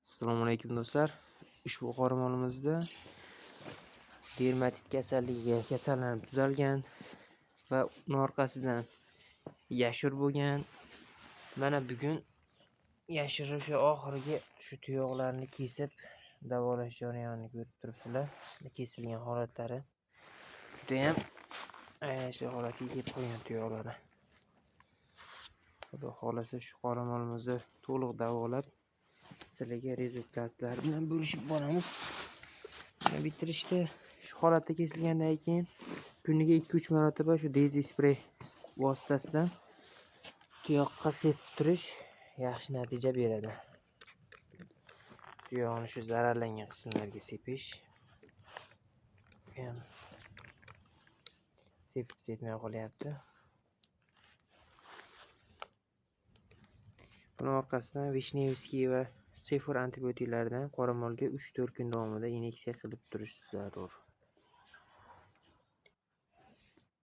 Assalomu alaykum do'stlar. Ushbu qoramolimizda dermatit kasalligiga kasallanib tuzalgan va uning orqasidan yashir bo'lgan. Mana bugun yashirni shu oxirgi shu tuyoqlarni kesib davolash jarayonini ko'rib turibsizlar. Kesilgan holatlari juda ham ayanchli holatga kelib qolgan tuyoqlari. Xudo xolasa shu qoramolimizni to'liq davolab sizlarga rezultatlar bilan bo'lishib boramiz. Bitirishda shu holatda kesilgandan keyin kuniga 2-3 marotaba shu Daisy spray vositasidan tuyoqqa sepib turish yaxshi natija beradi. Tuyoqni shu zararlangan qismlariga sepish. Sepib setmay qolyapti. Buni orqasidan Vishnevskiy va Sefor antibiotiklaridan qoramolga 3-4 kun davomida inyeksiya qilib turish zarur.